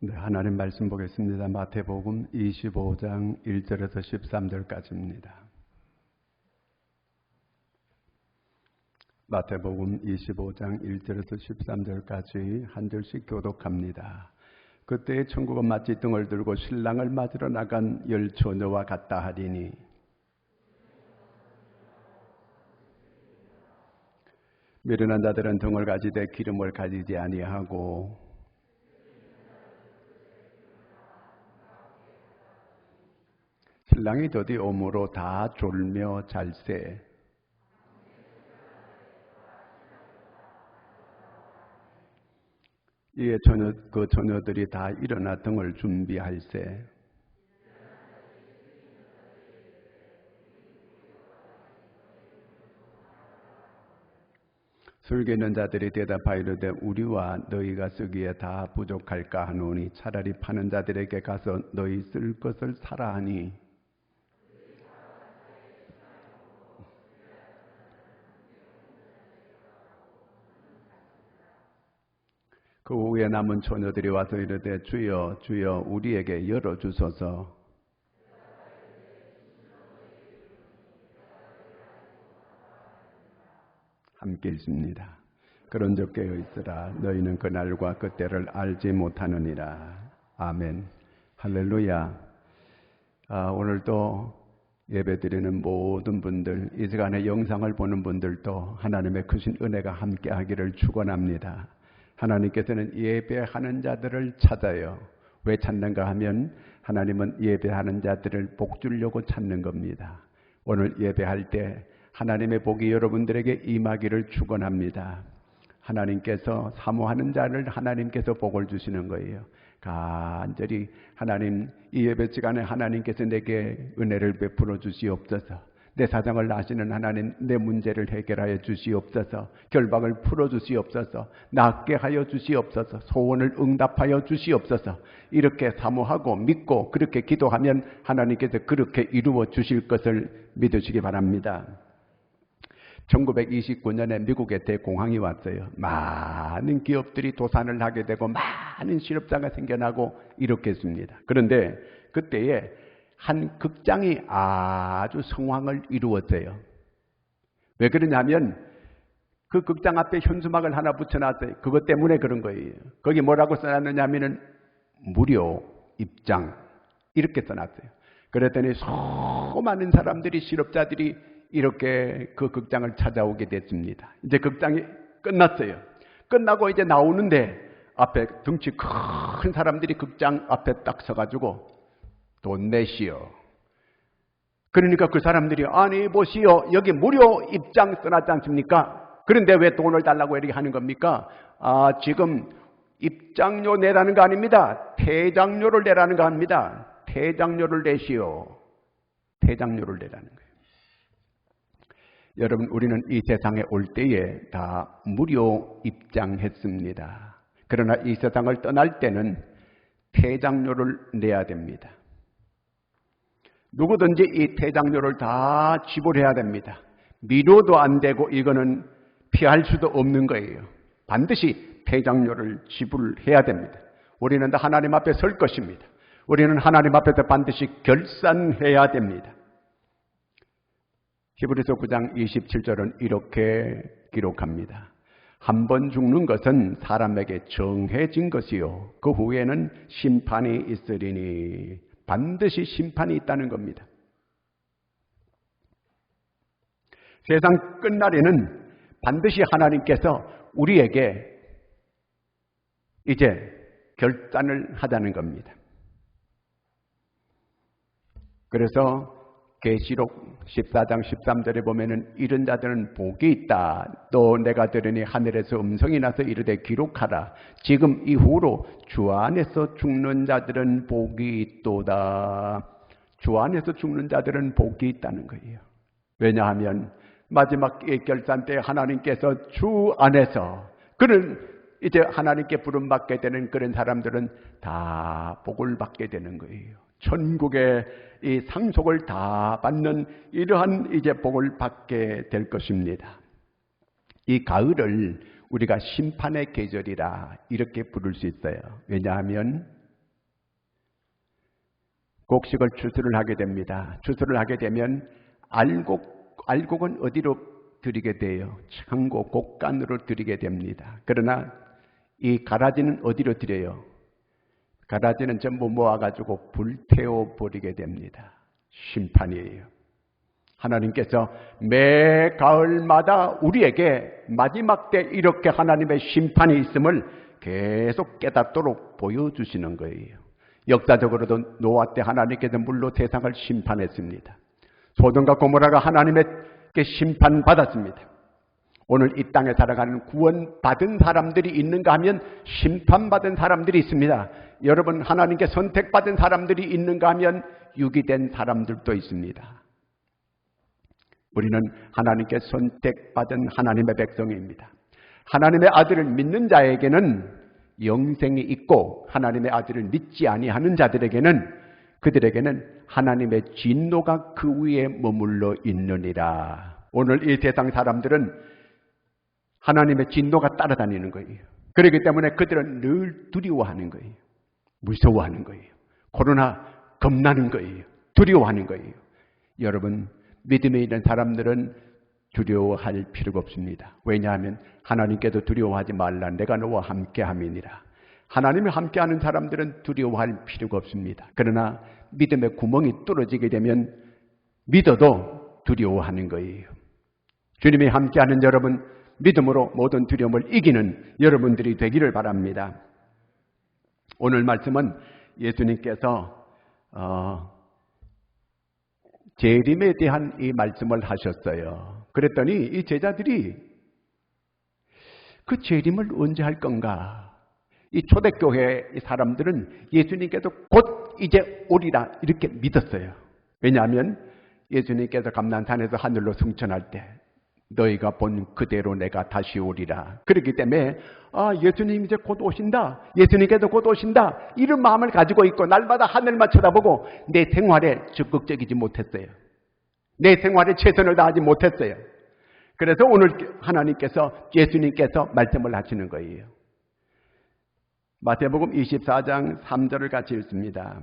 네, 하나님 말씀 보겠습니다. 마태복음 25장 1절에서 13절까지입니다. 마태복음 25장 1절에서 13절까지 한 절씩 교독합니다. 그때 천국은 마치 등을 들고 신랑을 맞으러 나간 열 처녀와 같다 하리니 미련한 자들은 등을 가지되 기름을 가지지 아니하고 신랑이 더디 오므로 다 졸며 잘세. 이에 그 처녀들이 다 일어나 등을 준비할세. 술기 있는 자들이 대답하이르되 우리와 너희가 쓰기에 다 부족할까 하노니 차라리 파는 자들에게 가서 너희 쓸 것을 사라 하니 그 후에 남은 처녀들이 와서 이르되 주여 주여 우리에게 열어주소서. 함께 읽습니다. 그런즉 깨어있으라 너희는 그날과 그때를 알지 못하느니라. 아멘. 할렐루야. 오늘도 예배드리는 모든 분들, 이 시간에 영상을 보는 분들도 하나님의 크신 은혜가 함께하기를 축원합니다. 하나님께서는 예배하는 자들을 찾아요. 왜 찾는가 하면 하나님은 예배하는 자들을 복 주려고 찾는 겁니다. 오늘 예배할 때 하나님의 복이 여러분들에게 임하기를 축원합니다. 하나님께서 사모하는 자를 하나님께서 복을 주시는 거예요. 간절히 하나님, 이 예배 시간에 하나님께서 내게 은혜를 베풀어 주시옵소서. 내 사정을 아시는 하나님, 내 문제를 해결하여 주시옵소서. 결박을 풀어 주시옵소서. 낫게 하여 주시옵소서. 소원을 응답하여 주시옵소서. 이렇게 사모하고 믿고 그렇게 기도하면 하나님께서 그렇게 이루어 주실 것을 믿으시기 바랍니다. 1929년에 미국에 대공황이 왔어요. 많은 기업들이 도산을 하게 되고 많은 실업자가 생겨나고 이렇게 했습니다. 그런데 그때에 한 극장이 아주 성황을 이루었어요. 왜 그러냐면 그 극장 앞에 현수막을 하나 붙여놨어요. 그것 때문에 그런 거예요. 거기 뭐라고 써놨느냐 하면은 무료 입장 이렇게 써놨어요. 그랬더니 수많은 사람들이, 실업자들이 이렇게 그 극장을 찾아오게 됐습니다. 이제 극장이 끝났어요. 끝나고 이제 나오는데 앞에 덩치 큰 사람들이 극장 앞에 딱 서가지고 돈 내시오. 그러니까 그 사람들이 아니 보시오, 여기 무료 입장 써놨지 않습니까? 그런데 왜 돈을 달라고 이렇게 하는 겁니까? 지금 입장료 내라는 거 아닙니다. 퇴장료를 내라는 거 합니다. 퇴장료를 내시오. 퇴장료를 내라는 거예요. 여러분, 우리는 이 세상에 올 때에 다 무료 입장했습니다. 그러나 이 세상을 떠날 때는 퇴장료를 내야 됩니다. 누구든지 이 퇴장료를 다 지불해야 됩니다. 미뤄도 안 되고 이거는 피할 수도 없는 거예요. 반드시 퇴장료를 지불해야 됩니다. 우리는 하나님 앞에 설 것입니다. 우리는 하나님 앞에서 반드시 결산해야 됩니다. 히브리서 9장 27절은 이렇게 기록합니다. 한 번 죽는 것은 사람에게 정해진 것이요 그 후에는 심판이 있으리니. 반드시 심판이 있다는 겁니다. 세상 끝날에는 반드시 하나님께서 우리에게 이제 결단을 하자는 겁니다. 그래서 계시록 14장 13절에 보면은 이런 자들은 복이 있다. 또 내가 들으니 하늘에서 음성이 나서 이르되 기록하라. 지금 이후로 주 안에서 죽는 자들은 복이 있도다. 주 안에서 죽는 자들은 복이 있다는 거예요. 왜냐하면 마지막 결산 때 하나님께서 주 안에서 그런 이제 하나님께 부름받게 되는 그런 사람들은 다 복을 받게 되는 거예요. 천국의 이 상속을 다 받는 이러한 이제 복을 받게 될 것입니다. 이 가을을 우리가 심판의 계절이라 이렇게 부를 수 있어요. 왜냐하면 곡식을 추수를 하게 됩니다. 추수를 하게 되면 알곡은 어디로 드리게 돼요? 창고 곡간으로 드리게 됩니다. 그러나 이 가라지는 어디로 드려요? 가라지는 전부 모아가지고 불태워 버리게 됩니다. 심판이에요. 하나님께서 매 가을마다 우리에게 마지막 때 이렇게 하나님의 심판이 있음을 계속 깨닫도록 보여주시는 거예요. 역사적으로도 노아 때 하나님께서 물로 세상을 심판했습니다. 소돔과 고모라가 하나님께 심판받았습니다. 오늘 이 땅에 살아가는 구원받은 사람들이 있는가 하면 심판받은 사람들이 있습니다. 여러분, 하나님께 선택받은 사람들이 있는가 하면 유기된 사람들도 있습니다. 우리는 하나님께 선택받은 하나님의 백성입니다. 하나님의 아들을 믿는 자에게는 영생이 있고, 하나님의 아들을 믿지 아니하는 자들에게는, 그들에게는 하나님의 진노가 그 위에 머물러 있느니라. 오늘 이 세상 사람들은 하나님의 진노가 따라다니는 거예요. 그렇기 때문에 그들은 늘 두려워하는 거예요. 무서워하는 거예요. 코로나 겁나는 거예요. 두려워하는 거예요. 여러분, 믿음에 있는 사람들은 두려워할 필요가 없습니다. 왜냐하면 하나님께도 두려워하지 말라. 내가 너와 함께함이니라. 하나님이 함께하는 사람들은 두려워할 필요가 없습니다. 그러나 믿음의 구멍이 뚫어지게 되면 믿어도 두려워하는 거예요. 주님이 함께하는 여러분, 믿음으로 모든 두려움을 이기는 여러분들이 되기를 바랍니다. 오늘 말씀은 예수님께서 재림에 대한 이 말씀을 하셨어요. 그랬더니 이 제자들이 그 재림을 언제 할 건가? 이 초대교회 사람들은 예수님께서 곧 이제 오리라 이렇게 믿었어요. 왜냐하면 예수님께서 감난산에서 하늘로 승천할 때 너희가 본 그대로 내가 다시 오리라. 그렇기 때문에 예수님 이제 곧 오신다. 예수님께서 곧 오신다. 이런 마음을 가지고 있고 날마다 하늘만 쳐다보고 내 생활에 적극적이지 못했어요. 내 생활에 최선을 다하지 못했어요. 그래서 오늘 하나님께서, 예수님께서 말씀을 하시는 거예요. 마태복음 24장 3절을 같이 읽습니다.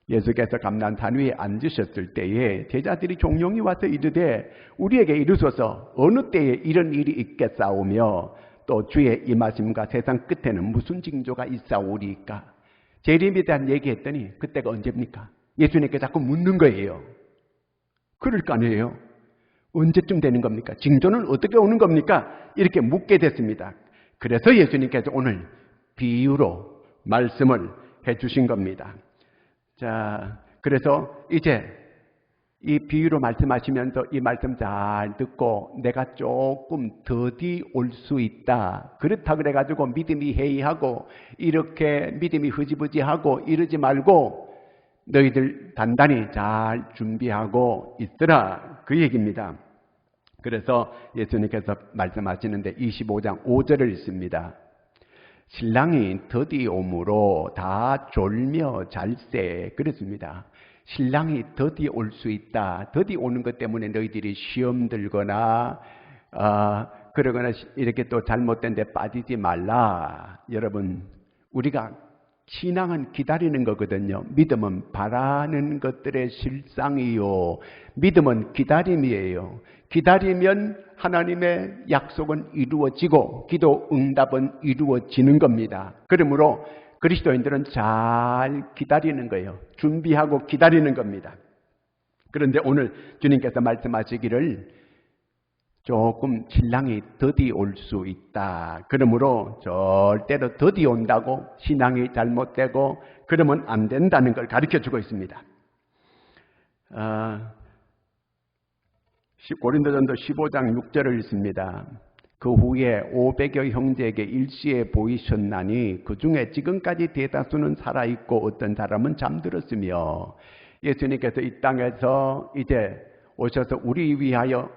예수께서 감난산 위에 앉으셨을 때에 제자들이 종용이 와서 이르되 우리에게 이르소서 어느 때에 이런 일이 있겠사오며 또 주의 임하심과 세상 끝에는 무슨 징조가 있사오리까? 재림에 대한 얘기했더니 그때가 언제입니까? 예수님께 자꾸 묻는 거예요. 그럴 거 아니에요. 언제쯤 되는 겁니까? 징조는 어떻게 오는 겁니까? 이렇게 묻게 됐습니다. 그래서 예수님께서 오늘 비유로 말씀을 해주신 겁니다. 자, 그래서 이제 이 비유로 말씀하시면서 이 말씀 잘 듣고 내가 조금 더디 올 수 있다. 그렇다 그래가지고 믿음이 해이하고 이렇게 믿음이 흐지부지하고 이러지 말고 너희들 단단히 잘 준비하고 있으라. 그 얘기입니다. 그래서 예수님께서 말씀하시는데 25장 5절을 읽습니다. 신랑이 더디 오므로 다 졸며 잘세. 그랬습니다. 신랑이 더디 올 수 있다. 더디 오는 것 때문에 너희들이 시험 들거나 그러거나 이렇게 또 잘못된 데 빠지지 말라. 여러분, 우리가 신앙은 기다리는 거거든요. 믿음은 바라는 것들의 실상이요. 믿음은 기다림이에요. 기다리면 하나님의 약속은 이루어지고 기도 응답은 이루어지는 겁니다. 그러므로 그리스도인들은 잘 기다리는 거예요. 준비하고 기다리는 겁니다. 그런데 오늘 주님께서 말씀하시기를 조금 신랑이 더디 올 수 있다. 그러므로 절대로 더디 온다고 신앙이 잘못되고 그러면 안 된다는 걸 가르쳐주고 있습니다. 고린도전서 15장 6절을 읽습니다. 그 후에 500여 형제에게 일시에 보이셨나니 그 중에 지금까지 대다수는 살아있고 어떤 사람은 잠들었으며 예수님께서 이 땅에서 이제 오셔서 우리 위하여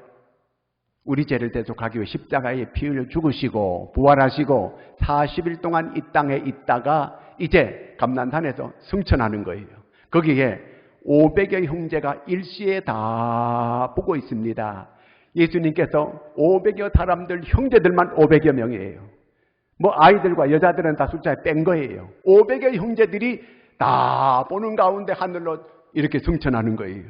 우리 죄를 대속하기 위해 십자가에 피 흘려 죽으시고 부활하시고 40일 동안 이 땅에 있다가 이제 감난산에서 승천하는 거예요. 거기에 500여 형제가 일시에 다 보고 있습니다. 예수님께서 500여 사람들, 형제들만 500여 명이에요. 뭐 아이들과 여자들은 다 숫자에 뺀 거예요. 500여 형제들이 다 보는 가운데 하늘로 이렇게 승천하는 거예요.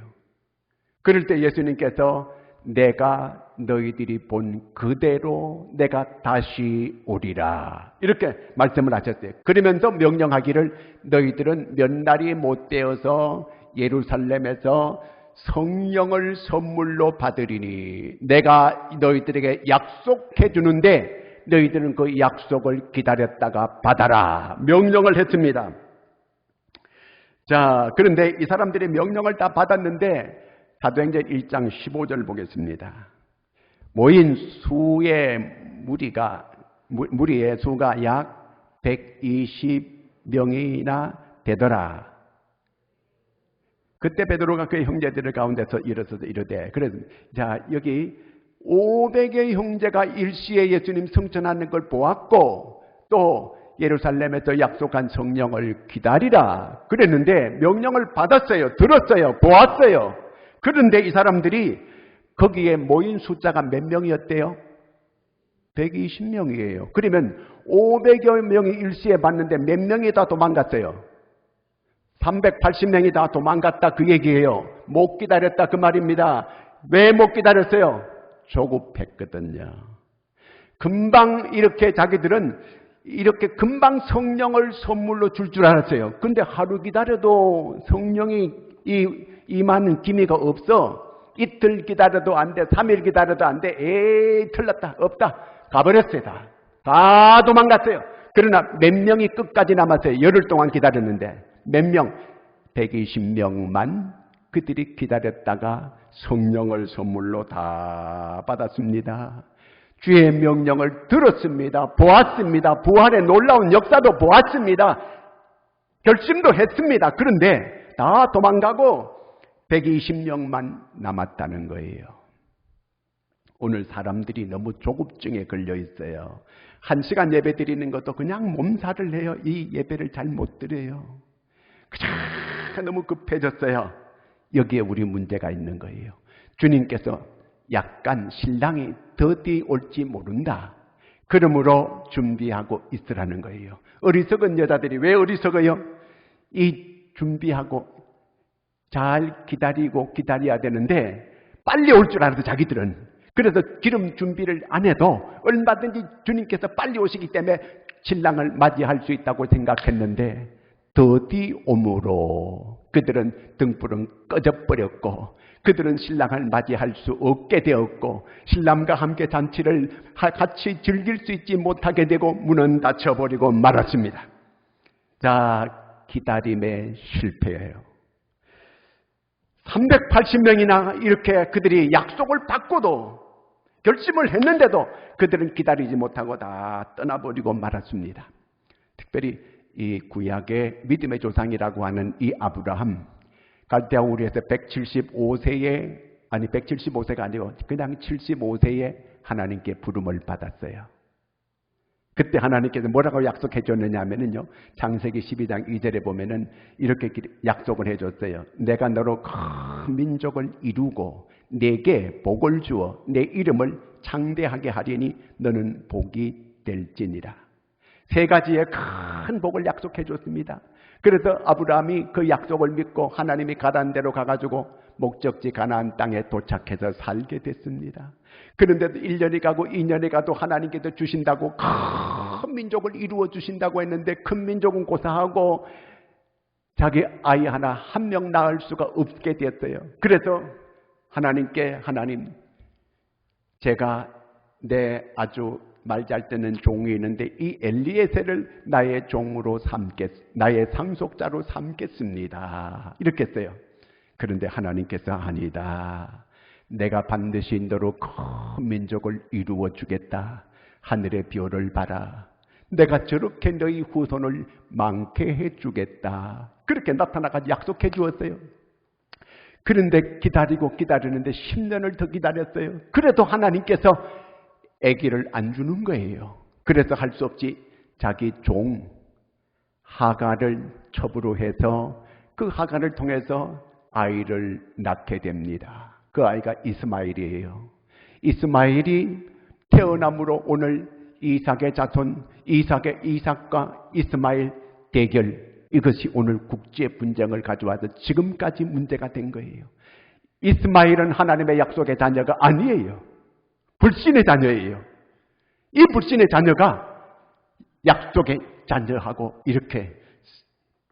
그럴 때 예수님께서 내가 너희들이 본 그대로 내가 다시 오리라 이렇게 말씀을 하셨어요. 그러면서 명령하기를 너희들은 몇 날이 못 되어서 예루살렘에서 성령을 선물로 받으리니 내가 너희들에게 약속해 주는데 너희들은 그 약속을 기다렸다가 받아라 명령을 했습니다. 자, 그런데 이 사람들이 명령을 다 받았는데 사도행전 1장 15절 보겠습니다. 모인 수의 무리의 수가 약 120명이나 되더라. 그때 베드로가 그의 형제들 가운데서 일어서서 이르되, 그래서 자 여기 500의 형제가 일시에 예수님 승천하는 걸 보았고 또 예루살렘에서 약속한 성령을 기다리라 그랬는데 명령을 받았어요. 들었어요. 보았어요. 그런데 이 사람들이 거기에 모인 숫자가 몇 명이었대요? 120명이에요. 그러면 500여 명이 일시에 봤는데 몇 명이 다 도망갔어요? 380명이 다 도망갔다 그 얘기예요. 못 기다렸다 그 말입니다. 왜 못 기다렸어요? 조급했거든요. 금방 이렇게 자기들은 이렇게 금방 성령을 선물로 줄 알았어요. 근데 하루 기다려도 성령이 임하는 기미가 없어. 이틀 기다려도 안 돼. 3일 기다려도 안 돼. 에이 틀렸다. 없다. 가버렸어요. 다 도망갔어요. 그러나 몇 명이 끝까지 남았어요. 열흘 동안 기다렸는데 몇 명? 120명만 그들이 기다렸다가 성령을 선물로 다 받았습니다. 주의 명령을 들었습니다. 보았습니다. 부활의 놀라운 역사도 보았습니다. 결심도 했습니다. 그런데 다 도망가고 120명만 남았다는 거예요. 오늘 사람들이 너무 조급증에 걸려 있어요. 1시간 예배 드리는 것도 그냥 몸살을 내요. 이 예배를 잘 못 드려요. 그냥 너무 급해졌어요. 여기에 우리 문제가 있는 거예요. 주님께서 약간 신랑이 더디 올지 모른다. 그러므로 준비하고 있으라는 거예요. 어리석은 여자들이 왜 어리석어요? 이 준비하고 잘 기다리고 기다려야 되는데 빨리 올 줄 알아도 자기들은 그래서 기름 준비를 안 해도 얼마든지 주님께서 빨리 오시기 때문에 신랑을 맞이할 수 있다고 생각했는데 더디 오므로 그들은 등불은 꺼져버렸고 그들은 신랑을 맞이할 수 없게 되었고 신랑과 함께 잔치를 같이 즐길 수 있지 못하게 되고 문은 닫혀버리고 말았습니다. 자, 기다림의 실패예요. 380명이나 이렇게 그들이 약속을 받고도 결심을 했는데도 그들은 기다리지 못하고 다 떠나버리고 말았습니다. 특별히 이 구약의 믿음의 조상이라고 하는 이 아브라함, 갈대아 우르에서 175세에 아니 175세가 아니고 그냥 75세에 하나님께 부름을 받았어요. 그때 하나님께서 뭐라고 약속해 줬느냐 하면은요, 창세기 12장 2절에 보면은 이렇게 약속을 해줬어요. 내가 너로 큰 민족을 이루고 내게 복을 주어 내 이름을 창대하게 하리니 너는 복이 될지니라. 세 가지의 큰 복을 약속해 줬습니다. 그래서 아브라함이 그 약속을 믿고 하나님이 가라는 대로 가가지고 목적지 가나안 땅에 도착해서 살게 됐습니다. 그런데도 1년이 가고 2년이 가도 하나님께서 주신다고 큰 민족을 이루어 주신다고 했는데 큰 민족은 고사하고 자기 아이 하나 한 명 낳을 수가 없게 됐어요. 그래서 하나님께 하나님, 제가 내 아주 말 잘 듣는 종이 있는데 이 엘리에셀을 나의 종으로 나의 상속자로 삼겠습니다. 이렇게 했어요. 그런데 하나님께서 아니다. 내가 반드시 너로 큰 민족을 이루어 주겠다. 하늘의 별을 봐라. 내가 저렇게 너희 후손을 많게 해주겠다. 그렇게 나타나가지고 약속해 주었어요. 그런데 기다리는데 10년을 더 기다렸어요. 그래도 하나님께서 아기를 안 주는 거예요. 그래서 할 수 없이 자기 종 하갈을 첩으로 해서 그 하갈을 통해서 아이를 낳게 됩니다. 그 아이가 이스마엘이에요. 이스마엘이 태어남으로 오늘 이삭의 자손, 이삭과 이스마엘 대결, 이것이 오늘 국제 분쟁을 가져와서 지금까지 문제가 된 거예요. 이스마엘은 하나님의 약속의 자녀가 아니에요. 불신의 자녀예요. 이 불신의 자녀가 약속의 자녀하고 이렇게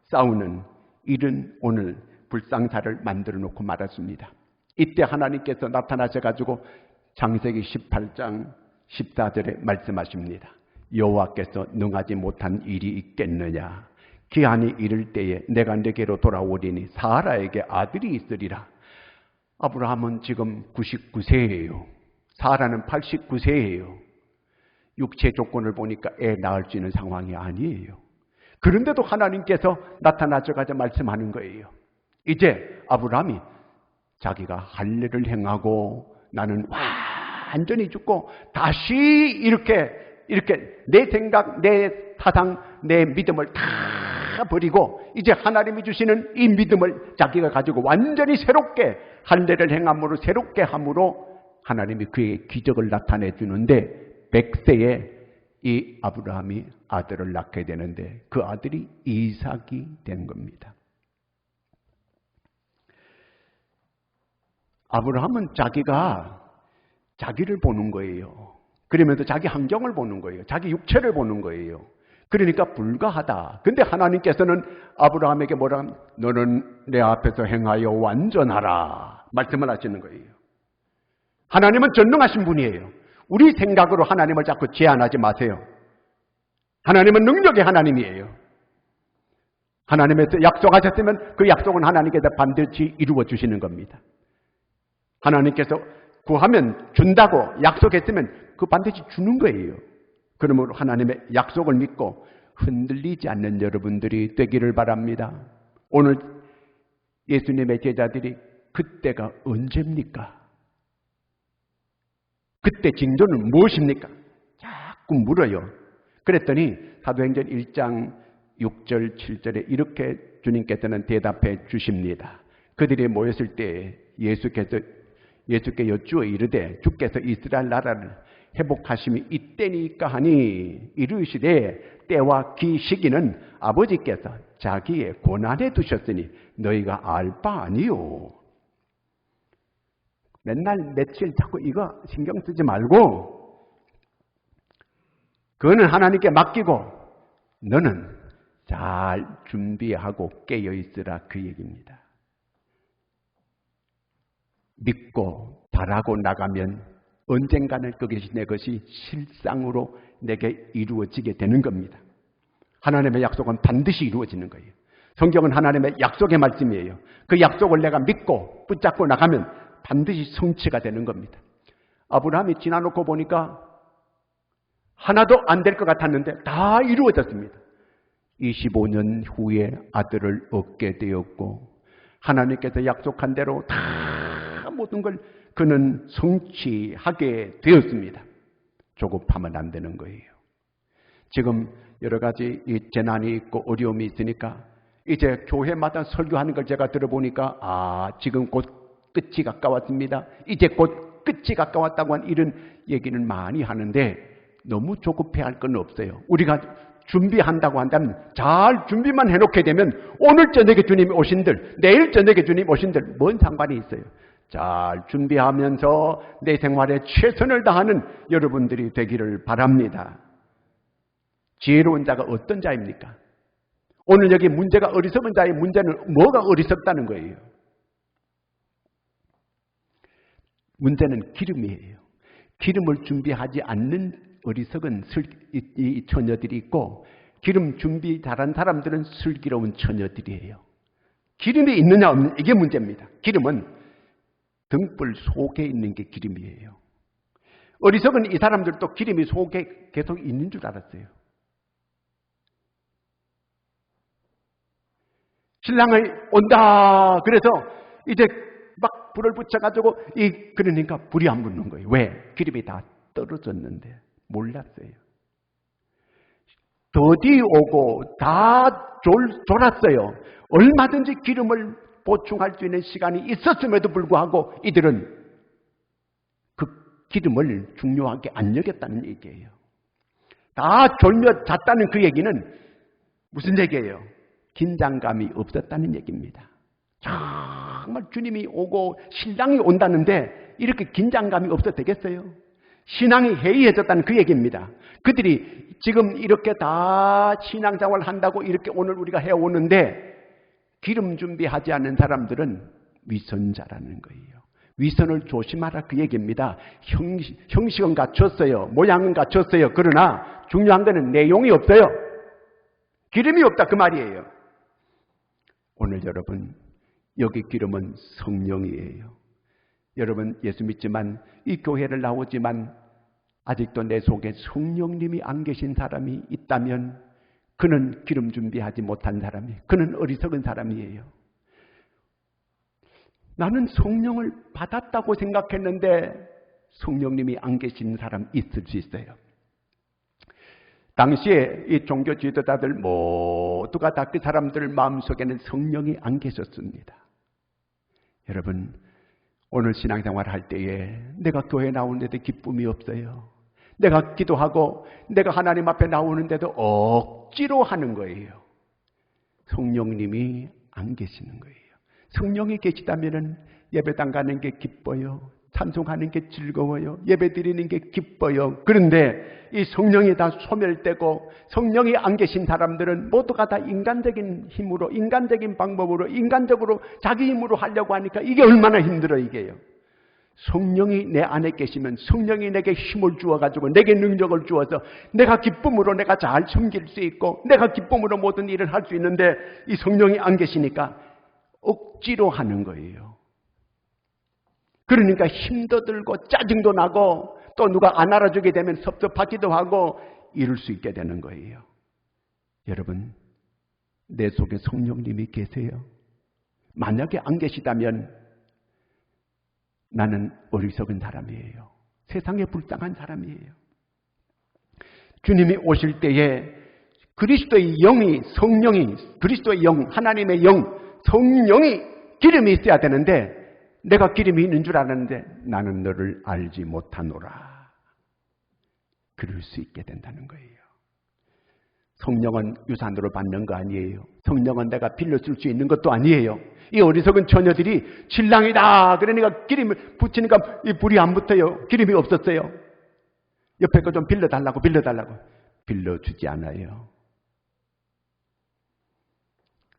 싸우는 일은 오늘 불상사를 만들어 놓고 말았습니다. 이때 하나님께서 나타나셔가지고 창세기 18장 14절에 말씀하십니다. 여호와께서 능하지 못한 일이 있겠느냐. 기한이 이를 때에 내가 네게로 돌아오리니 사라에게 아들이 있으리라. 아브라함은 지금 99세예요. 사라는 89세예요. 육체 조건을 보니까 애 낳을 수 있는 상황이 아니에요. 그런데도 하나님께서 나타나셔가지고 말씀하는 거예요. 이제 아브라함이 자기가 할례를 행하고 나는 완전히 죽고 다시 이렇게 내 생각, 내 사상, 내 믿음을 다 버리고 이제 하나님이 주시는 이 믿음을 자기가 가지고 완전히 새롭게 할례를 행함으로 새롭게 함으로 하나님이 그에게 기적을 나타내 주는데 100세에 이 아브라함이 아들을 낳게 되는데 그 아들이 이삭이 된 겁니다. 아브라함은 자기를 보는 거예요. 그러면서 자기 환경을 보는 거예요. 자기 육체를 보는 거예요. 그러니까 불가하다. 근데 하나님께서는 아브라함에게 뭐라 하면 너는 내 앞에서 행하여 완전하라 말씀을 하시는 거예요. 하나님은 전능하신 분이에요. 우리 생각으로 하나님을 자꾸 제한하지 마세요. 하나님은 능력의 하나님이에요. 하나님께서 약속하셨으면 그 약속은 하나님께서 반드시 이루어 주시는 겁니다. 하나님께서 구하면 준다고 약속했으면 그 반드시 주는 거예요. 그러므로 하나님의 약속을 믿고 흔들리지 않는 여러분들이 되기를 바랍니다. 오늘 예수님의 제자들이 그때가 언제입니까? 그때 징조는 무엇입니까? 자꾸 물어요. 그랬더니 사도행전 1장 6절 7절에 이렇게 주님께서는 대답해 주십니다. 그들이 모였을 때 예수께 여쭈어 이르되 주께서 이스라엘 나라를 회복하심이 이때니까 하니 이르시되 때와 시기는 아버지께서 자기의 권한에 두셨으니 너희가 알 바 아니요. 맨날 며칠 자꾸 이거 신경 쓰지 말고 그거는 하나님께 맡기고 너는 잘 준비하고 깨어 있으라 그 얘기입니다. 믿고 바라고 나가면 언젠가는 그것이 내 것이 실상으로 내게 이루어지게 되는 겁니다. 하나님의 약속은 반드시 이루어지는 거예요. 성경은 하나님의 약속의 말씀이에요. 그 약속을 내가 믿고 붙잡고 나가면 반드시 성취가 되는 겁니다. 아브라함이 지나놓고 보니까 하나도 안 될 것 같았는데 다 이루어졌습니다. 25년 후에 아들을 얻게 되었고 하나님께서 약속한 대로 다 모든 걸 그는 성취하게 되었습니다. 조급하면 안 되는 거예요. 지금 여러 가지 재난이 있고 어려움이 있으니까 이제 교회마다 설교하는 걸 제가 들어보니까 지금 곧 끝이 가까웠습니다. 이제 곧 끝이 가까웠다고 한 이런 얘기는 많이 하는데 너무 조급해할 건 없어요. 우리가 준비한다고 한다면 잘 준비만 해놓게 되면 오늘 저녁에 주님이 오신들 내일 저녁에 주님 오신들 뭔 상관이 있어요. 잘 준비하면서 내 생활에 최선을 다하는 여러분들이 되기를 바랍니다. 지혜로운 자가 어떤 자입니까? 오늘 여기 문제가 어리석은 자의 문제는 뭐가 어리석다는 거예요? 문제는 기름이에요. 기름을 준비하지 않는 어리석은 이 처녀들이 있고 기름 준비 잘한 사람들은 슬기로운 처녀들이에요. 기름이 있느냐 없느냐 이게 문제입니다. 기름은 등불 속에 있는 게 기름이에요. 어리석은 이 사람들도 기름이 속에 계속 있는 줄 알았어요. 신랑이 온다 그래서 이제 막 불을 붙여가지고 그러니까 불이 안 붙는 거예요. 왜? 기름이 다 떨어졌는데 몰랐어요. 더디 오고 다 졸았어요. 얼마든지 기름을 보충할 수 있는 시간이 있었음에도 불구하고 이들은 그 기름을 중요하게 안 여겼다는 얘기예요. 다 졸며 잤다는 그 얘기는 무슨 얘기예요? 긴장감이 없었다는 얘기입니다. 정말 주님이 오고 신랑이 온다는데 이렇게 긴장감이 없어도 되겠어요? 신앙이 해이해졌다는 그 얘기입니다. 그들이 지금 이렇게 다 신앙생활 한다고 이렇게 오늘 우리가 해오는데 기름 준비하지 않은 사람들은 위선자라는 거예요. 위선을 조심하라 그 얘기입니다. 형식은 갖췄어요. 모양은 갖췄어요. 그러나 중요한 것은 내용이 없어요. 기름이 없다 그 말이에요. 오늘 여러분 여기 기름은 성령이에요. 여러분 예수 믿지만 이 교회를 나오지만 아직도 내 속에 성령님이 안 계신 사람이 있다면 그는 기름 준비하지 못한 사람이에요. 그는 어리석은 사람이에요. 나는 성령을 받았다고 생각했는데 성령님이 안 계신 사람 있을 수 있어요. 당시에 이 종교 지도자들 모두가 다 그 사람들 마음속에는 성령이 안 계셨습니다. 여러분 오늘 신앙생활 할 때에 내가 교회 나오는데도 기쁨이 없어요. 내가 기도하고 내가 하나님 앞에 나오는데도 억지로 하는 거예요. 성령님이 안 계시는 거예요. 성령이 계시다면 예배당 가는 게 기뻐요. 찬송하는 게 즐거워요. 예배 드리는 게 기뻐요. 그런데 이 성령이 다 소멸되고 성령이 안 계신 사람들은 모두가 다 인간적인 힘으로, 인간적인 방법으로, 인간적으로 자기 힘으로 하려고 하니까 이게 얼마나 힘들어 이게요. 성령이 내 안에 계시면 성령이 내게 힘을 주어가지고 내게 능력을 주어서 내가 기쁨으로 내가 잘 섬길 수 있고 내가 기쁨으로 모든 일을 할 수 있는데 이 성령이 안 계시니까 억지로 하는 거예요. 그러니까 힘도 들고 짜증도 나고 또 누가 안 알아주게 되면 섭섭하기도 하고 이럴 수 있게 되는 거예요. 여러분 내 속에 성령님이 계세요? 만약에 안 계시다면 나는 어리석은 사람이에요. 세상에 불쌍한 사람이에요. 주님이 오실 때에 그리스도의 영이, 성령이, 그리스도의 영, 하나님의 영, 성령이 기름이 있어야 되는데 내가 기름이 있는 줄 알았는데 나는 너를 알지 못하노라. 그럴 수 있게 된다는 거예요. 성령은 유산으로 받는 거 아니에요. 성령은 내가 빌려 쓸 수 있는 것도 아니에요. 이 어리석은 처녀들이 신랑이다 그러니까 기름을 붙이니까 이 불이 안 붙어요. 기름이 없었어요. 옆에 거 좀 빌려달라고 빌려주지 않아요.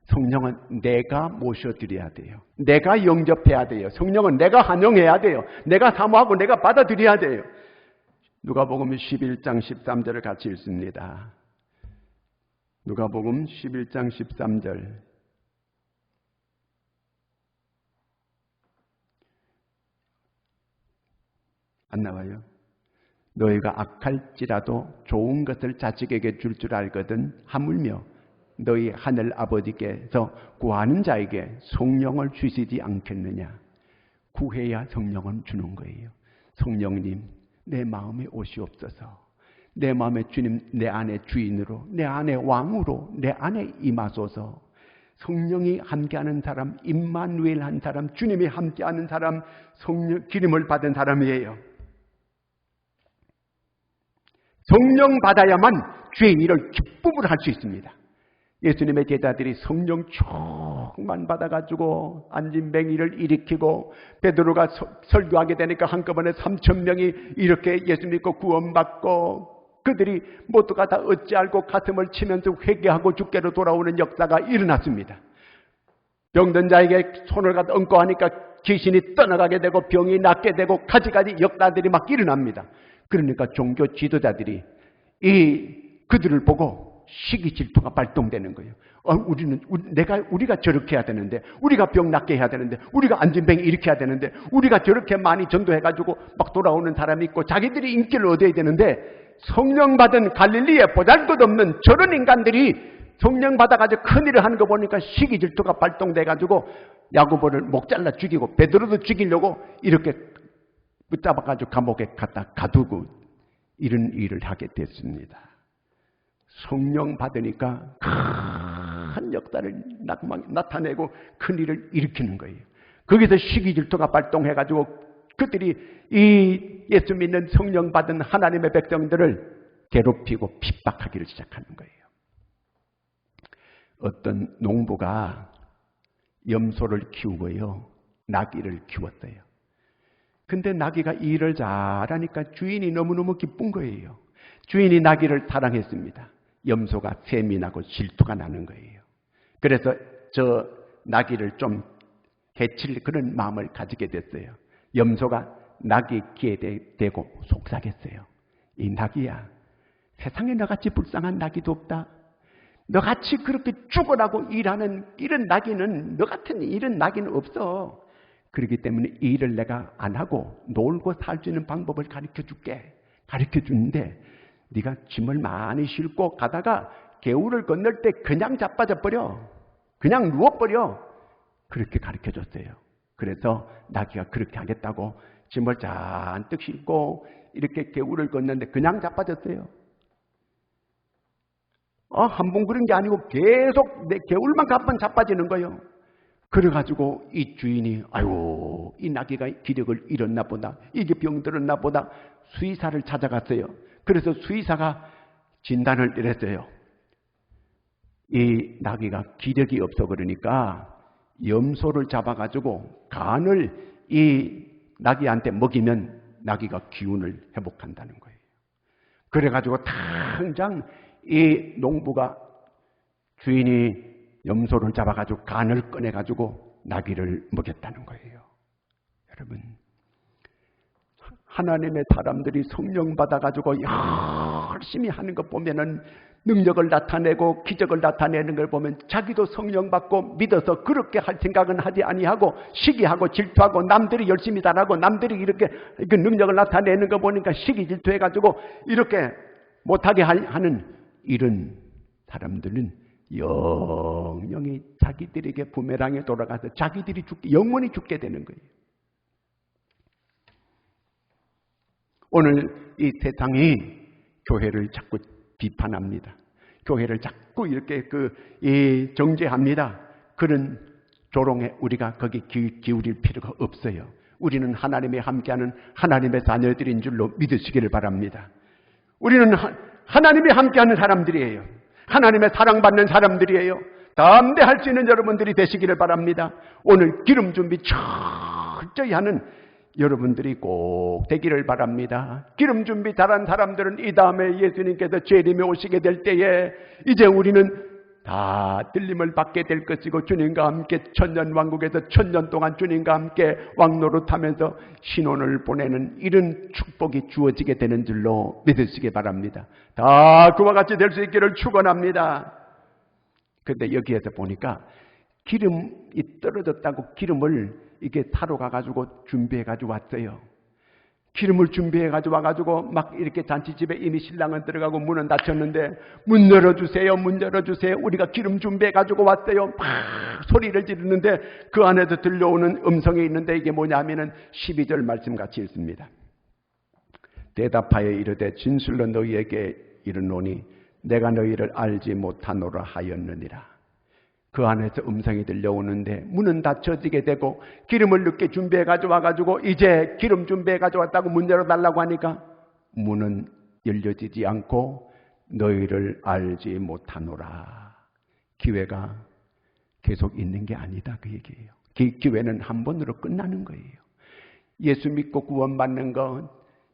성령은 내가 모셔드려야 돼요. 내가 영접해야 돼요. 성령은 내가 환영해야 돼요. 내가 사모하고 내가 받아들여야 돼요. 누가복음 11장 13절을 같이 읽습니다. 누가복음 11장 13절. 안 나와요? 너희가 악할지라도 좋은 것을 자식에게 줄 줄 알거든 하물며 너희 하늘 아버지께서 구하는 자에게 성령을 주시지 않겠느냐. 구해야 성령을 주는 거예요. 성령님 내 마음에 오시옵소서. 내 마음에 주님 내 안에 주인으로 내 안에 왕으로 내 안에 임하소서. 성령이 함께하는 사람, 임마누엘 한 사람, 주님이 함께하는 사람, 성령 기름을 받은 사람이에요. 성령 받아야만 죄의 일을 기쁨으로 할 수 있습니다. 예수님의 제자들이 성령 충만 받아가지고 안진뱅이를 일으키고 베드로가 설교하게 되니까 한꺼번에 3,000명이 이렇게 예수 믿고 구원받고 그들이 모두가 다 어찌 알고 가슴을 치면서 회개하고 주께로 돌아오는 역사가 일어났습니다. 병든 자에게 손을 갖다 얹고 하니까 귀신이 떠나가게 되고 병이 낫게 되고 가지가지 역사들이 막 일어납니다. 그러니까 종교 지도자들이 그들을 보고 시기 질투가 발동되는 거예요. 우리가 저렇게 해야 되는데, 우리가 병 낫게 해야 되는데, 우리가 안진뱅이 이렇게 해야 되는데, 우리가 저렇게 많이 전도해가지고 막 돌아오는 사람이 있고, 자기들이 인기를 얻어야 되는데, 성령 받은 갈릴리에 보잘것없는 저런 인간들이 성령 받아가지고 큰일을 하는 거 보니까 시기 질투가 발동돼가지고 야고보를 목 잘라 죽이고 베드로도 죽이려고 이렇게 붙잡아가지고 감옥에 갖다 가두고 이런 일을 하게 됐습니다. 성령 받으니까 큰 역사를 나타내고 큰 일을 일으키는 거예요. 거기서 시기 질투가 발동해가지고 그들이 이 예수 믿는 성령 받은 하나님의 백성들을 괴롭히고 핍박하기를 시작하는 거예요. 어떤 농부가 염소를 키우고요, 나귀를 키웠어요. 근데 나귀가 일을 잘하니까 주인이 너무너무 기쁜 거예요. 주인이 나귀를 사랑했습니다. 염소가 세민하고 질투가 나는 거예요. 그래서 저 나귀를 좀 해칠 그런 마음을 가지게 됐어요. 염소가 나귀 귀에 대고 속삭였어요. 이 나귀야, 세상에 너같이 불쌍한 나귀도 없다. 너같이 그렇게 죽으라고 일하는 이런 나귀는, 너 같은 이런 나귀는 없어. 그렇기 때문에 이 일을 내가 안 하고 놀고 살 수 있는 방법을 가르쳐 줄게. 가르쳐 주는데 네가 짐을 많이 싣고 가다가 개울을 건널 때 그냥 자빠져 버려. 그냥 누워버려. 그렇게 가르쳐 줬어요. 그래서 나귀가 그렇게 하겠다고 짐을 잔뜩 싣고 이렇게 개울을 건너는데 그냥 자빠졌어요. 한 번 그런 게 아니고 계속 내 개울만 가면 자빠지는 거예요. 그래가지고 이 주인이 아유, 이 나귀가 기력을 잃었나 보다, 이게 병들었나 보다, 수의사를 찾아갔어요. 그래서 수의사가 진단을 내렸어요. 이 나귀가 기력이 없어. 그러니까 염소를 잡아가지고 간을 이 나귀한테 먹이면 나귀가 기운을 회복한다는 거예요. 그래가지고 당장 이 농부가, 주인이 염소를 잡아가지고 간을 꺼내가지고 나귀를 먹였다는 거예요. 여러분, 하나님의 사람들이 성령 받아가지고 열심히 하는 것 보면은, 능력을 나타내고 기적을 나타내는 걸 보면 자기도 성령 받고 믿어서 그렇게 할 생각은 하지 아니하고 시기하고 질투하고, 남들이 열심히 잘하고 남들이 이렇게 그 능력을 나타내는 거 보니까 시기 질투해가지고 이렇게 못하게 하는 이런 사람들은 영영이 자기들에게 부메랑에 돌아가서 자기들이 영원히 죽게 되는 거예요. 오늘 이 세상이 교회를 자꾸 비판합니다. 교회를 자꾸 이렇게 정죄합니다. 그런 조롱에 우리가 거기 기울일 필요가 없어요. 우리는 하나님의 함께하는 하나님의 자녀들인 줄로 믿으시기를 바랍니다. 우리는 하나님이 함께하는 사람들이에요. 하나님의 사랑받는 사람들이에요. 담대할 수 있는 여러분들이 되시기를 바랍니다. 오늘 기름 준비 철저히 하는 여러분들이 꼭 되기를 바랍니다. 기름 준비 잘한 사람들은 이 다음에 예수님께서 재림에 오시게 될 때에 이제 우리는 다 들림을 받게 될 것이고, 주님과 함께 천년왕국에서 천년 동안 주님과 함께 왕노릇하면서 신혼을 보내는 이런 축복이 주어지게 되는 줄로 믿으시기 바랍니다. 다 그와 같이 될 수 있기를 축원합니다. 그런데 여기에서 보니까 기름이 떨어졌다고 기름을 이게 사러 가가지고 준비해가지고 왔어요. 기름을 준비해가지고 와가지고 막 이렇게 잔치집에 이미 신랑은 들어가고 문은 닫혔는데, 문 열어주세요, 문 열어주세요, 우리가 기름 준비해가지고 왔어요. 막 소리를 지르는데 그 안에서 들려오는 음성이 있는데, 이게 뭐냐면은 12절 말씀같이 있습니다. 대답하여 이르되 진실로 너희에게 이르노니 내가 너희를 알지 못하노라 하였느니라. 그 안에서 음성이 들려오는데 문은 닫혀지게 되고, 기름을 늦게 준비해가지고 와가지고 이제 기름 준비해가지고 왔다고 문 열어달라고 하니까 문은 열려지지 않고 너희를 알지 못하노라. 기회가 계속 있는 게 아니다, 그 얘기예요. 기회는 한 번으로 끝나는 거예요. 예수 믿고 구원받는 건,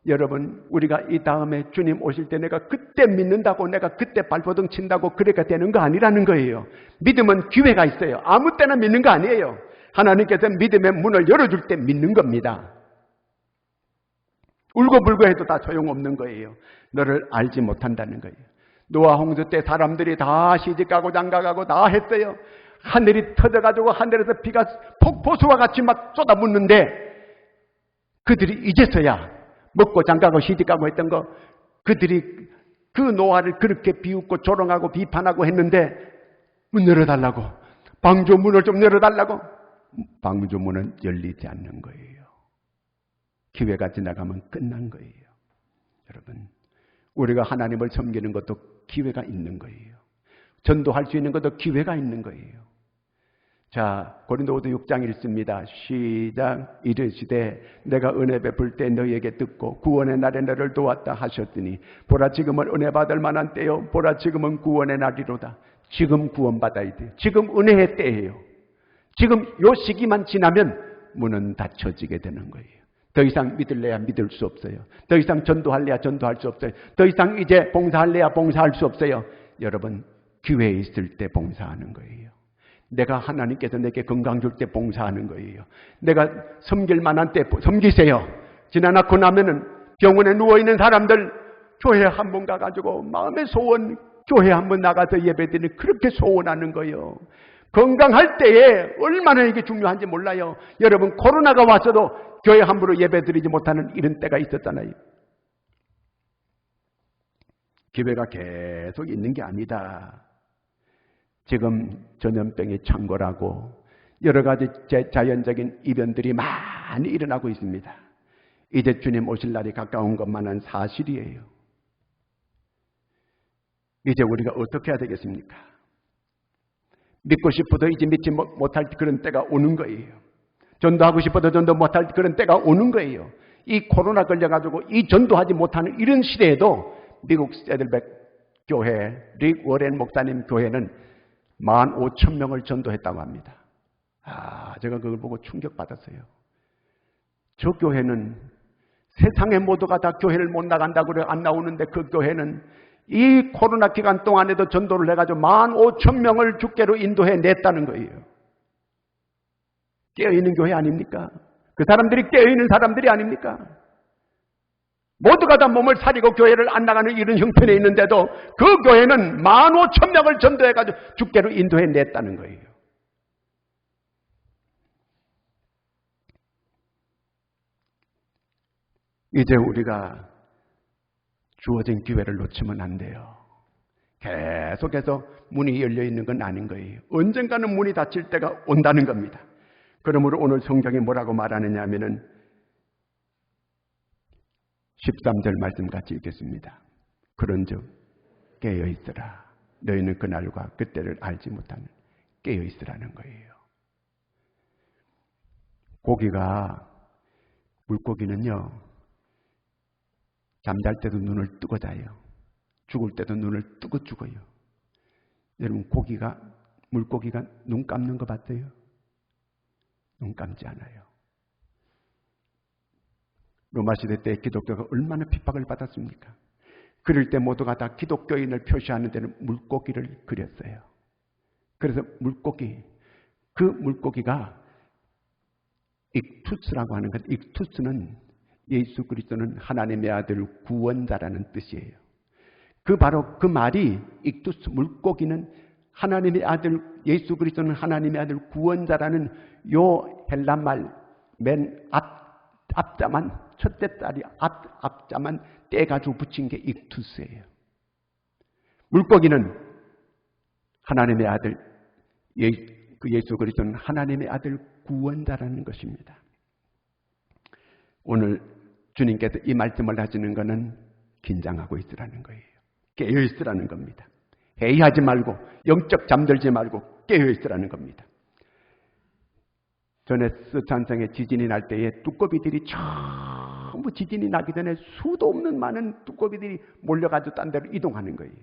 여러분, 우리가 이 다음에 주님 오실 때 내가 그때 믿는다고, 내가 그때 발버둥 친다고 그래가 되는 거 아니라는 거예요. 믿음은 기회가 있어요. 아무 때나 믿는 거 아니에요. 하나님께서 믿음의 문을 열어줄 때 믿는 겁니다. 울고불고 해도 다 소용없는 거예요. 너를 알지 못한다는 거예요. 노아 홍수 때 사람들이 다 시집가고 장가가고 다 했어요. 하늘이 터져가지고 하늘에서 비가 폭포수와 같이 막 쏟아붓는데, 그들이 이제서야 먹고 장가고 시집가고 했던 거, 그들이 그 노아를 그렇게 비웃고 조롱하고 비판하고 했는데, 문 열어달라고, 방주문을 좀 열어달라고, 방주문은 열리지 않는 거예요. 기회가 지나가면 끝난 거예요. 여러분, 우리가 하나님을 섬기는 것도 기회가 있는 거예요. 전도할 수 있는 것도 기회가 있는 거예요. 자, 고린도후서 6장 읽습니다. 시작. 이르시되 내가 은혜 베풀 때 너희에게 듣고 구원의 날에 너를 도왔다 하셨더니 보라 지금은 은혜 받을 만한 때요 보라 지금은 구원의 날이로다. 지금 구원받아야 돼요. 지금 은혜의 때예요. 지금 요 시기만 지나면 문은 닫혀지게 되는 거예요. 더 이상 믿을래야 믿을 수 없어요. 더 이상 전도할래야 전도할 수 없어요. 더 이상 이제 봉사할래야 봉사할 수 없어요. 여러분, 기회에 있을 때 봉사하는 거예요. 내가 하나님께서 내게 건강 줄 때 봉사하는 거예요. 내가 섬길 만한 때 섬기세요. 지나고 나면은 병원에 누워있는 사람들 교회 한번 가가지고 마음의 소원, 교회 한번 나가서 예배드리는 그렇게 소원하는 거예요. 건강할 때에 얼마나 이게 중요한지 몰라요. 여러분, 코로나가 왔어도 교회 함부로 예배드리지 못하는 이런 때가 있었잖아요. 기회가 계속 있는 게 아니다. 지금 전염병이 창궐하고 여러 가지 자연적인 이변들이 많이 일어나고 있습니다. 이제 주님 오실 날이 가까운 것만은 사실이에요. 이제 우리가 어떻게 해야 되겠습니까? 믿고 싶어도 이제 믿지 못할 그런 때가 오는 거예요. 전도하고 싶어도 전도 못할 그런 때가 오는 거예요. 이 코로나 걸려가지고 이 전도하지 못하는 이런 시대에도 미국 세들백 교회 릭 워렌 목사님 교회는 15,000명을 전도했다고 합니다. 제가 그걸 보고 충격받았어요. 저 교회는 세상의 모두가 다 교회를 못 나간다고 그래 안 나오는데 그 교회는 이 코로나 기간 동안에도 전도를 해가지고 15,000명을 주께로 인도해 냈다는 거예요. 깨어있는 교회 아닙니까? 그 사람들이 깨어있는 사람들이 아닙니까? 모두가 다 몸을 사리고 교회를 안 나가는 이런 형편에 있는데도 그 교회는 15,000명을 전도해가지고 주께로 인도해 냈다는 거예요. 이제 우리가 주어진 기회를 놓치면 안 돼요. 계속해서 문이 열려 있는 건 아닌 거예요. 언젠가는 문이 닫힐 때가 온다는 겁니다. 그러므로 오늘 성경이 뭐라고 말하느냐 하면은 13절 말씀 같이 읽겠습니다. 그런즉 깨어있으라. 너희는 그날과 그때를 알지 못하는 깨어있으라는 거예요. 물고기는요, 잠잘 때도 눈을 뜨고 자요. 죽을 때도 눈을 뜨고 죽어요. 여러분, 물고기가 눈 감는 거 봤어요? 눈 감지 않아요. 로마 시대 때 기독교가 얼마나 핍박을 받았습니까? 그럴 때 모두가 다 기독교인을 표시하는 데는 물고기를 그렸어요. 그래서 그 물고기가 익투스라고 하는 것, 익투스는 예수 그리스도는 하나님의 아들 구원자라는 뜻이에요. 바로 그 말이 익투스, 물고기는 하나님의 아들, 예수 그리스도는 하나님의 아들 구원자라는 요 헬란말 맨 앞자만, 첫째 딸이 앞자만 떼가지고 붙인 게 익투스예요. 물고기는 하나님의 아들, 예수 그리스도는 하나님의 아들 구원자라는 것입니다. 오늘 주님께서 이 말씀을 하시는 것은 긴장하고 있으라는 거예요. 깨어 있으라는 겁니다. 회의하지 말고 영적 잠들지 말고 깨어 있으라는 겁니다. 전에 스촨성에 지진이 날 때에 두꺼비들이 전부 지진이 나기 전에 수도 없는 많은 두꺼비들이 몰려가지고 딴 데로 이동하는 거예요.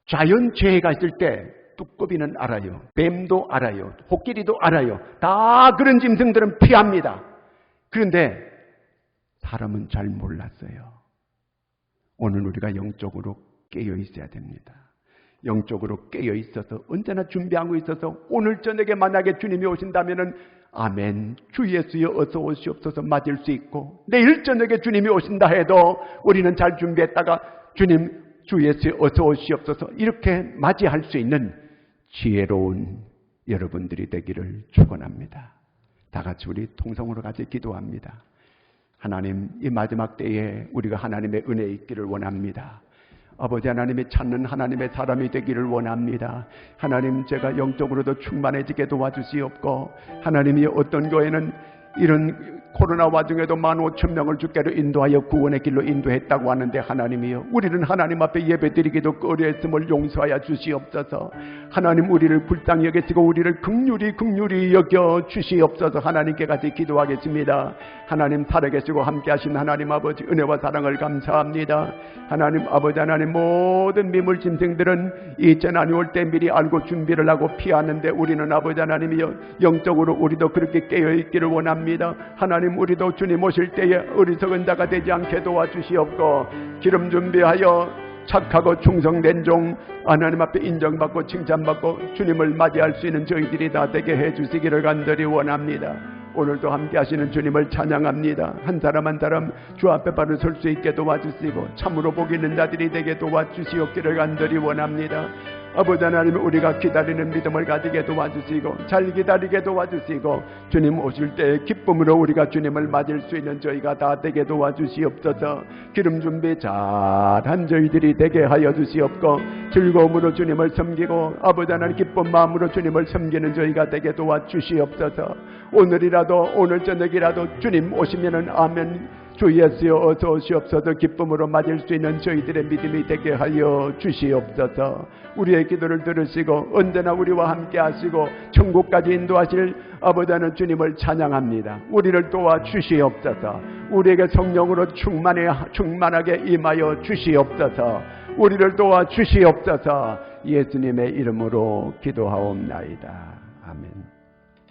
자연재해가 있을 때 두꺼비는 알아요. 뱀도 알아요. 코끼리도 알아요. 다 그런 짐승들은 피합니다. 그런데 사람은 잘 몰랐어요. 오늘 우리가 영적으로 깨어 있어야 됩니다. 영적으로 깨어 있어서 언제나 준비하고 있어서 오늘 저녁에 만약에 주님이 오신다면은 아멘, 주 예수여 어서 오시옵소서 맞을 수 있고, 내일 저녁에 주님이 오신다 해도 우리는 잘 준비했다가 주님 주 예수여 어서 오시옵소서 이렇게 맞이할 수 있는 지혜로운 여러분들이 되기를 축원합니다. 다 같이 우리 통성으로 같이 기도합니다. 하나님, 이 마지막 때에 우리가 하나님의 은혜에 있기를 원합니다. 아버지 하나님이 찾는 하나님의 사람이 되기를 원합니다. 하나님, 제가 영적으로도 충만해지게 도와주시옵고, 하나님이 어떤 교회는 이런 코로나 와중에도 15,000명을 주께로 인도하여 구원의 길로 인도했다고 하는데 하나님이여, 우리는 하나님 앞에 예배드리기도 꺼려했음을 용서하여 주시옵소서. 하나님, 우리를 불쌍히 여기시고 우리를 긍휼히 여겨 주시옵소서. 하나님께 같이 기도하겠습니다. 하나님, 살아계시고 함께하신 하나님 아버지, 은혜와 사랑을 감사합니다. 하나님 아버지, 하나님, 모든 미물 짐승들은 이 재난이 올 때 미리 알고 준비를 하고 피하는데, 우리는 아버지 하나님이여, 영적으로 우리도 그렇게 깨어있기를 원합니다. 하나님, 우리도 주님 오실 때에 어리석은 자가 되지 않게 도와주시옵고, 기름 준비하여 착하고 충성된 종, 하나님 앞에 인정받고 칭찬받고 주님을 맞이할 수 있는 저희들이 다 되게 해주시기를 간절히 원합니다. 오늘도 함께 하시는 주님을 찬양합니다. 한 사람 한 사람 주 앞에 바로 설 수 있게 도와주시고 참으로 복 있는 자들이 되게 도와주시옵기를 간절히 원합니다. 아버지 하나님, 우리가 기다리는 믿음을 가지게 도와주시고 잘 기다리게 도와주시고 주님 오실 때 기쁨으로 우리가 주님을 맞을 수 있는 저희가 다 되게 도와주시옵소서. 기름 준비 잘한 저희들이 되게 하여 주시옵고, 즐거움으로 주님을 섬기고 아버지 하나님 기쁜 마음으로 주님을 섬기는 저희가 되게 도와주시옵소서. 오늘이라도, 오늘 저녁이라도 주님 오시면은 아멘, 주 예수여 어서 오시옵소서 기쁨으로 맞을 수 있는 저희들의 믿음이 되게 하여 주시옵소서. 우리의 기도를 들으시고 언제나 우리와 함께 하시고 천국까지 인도하실 아버지 하나님 주님을 찬양합니다. 우리를 도와 주시옵소서. 우리에게 성령으로 충만하게 임하여 주시옵소서. 우리를 도와 주시옵소서. 예수님의 이름으로 기도하옵나이다. 아멘.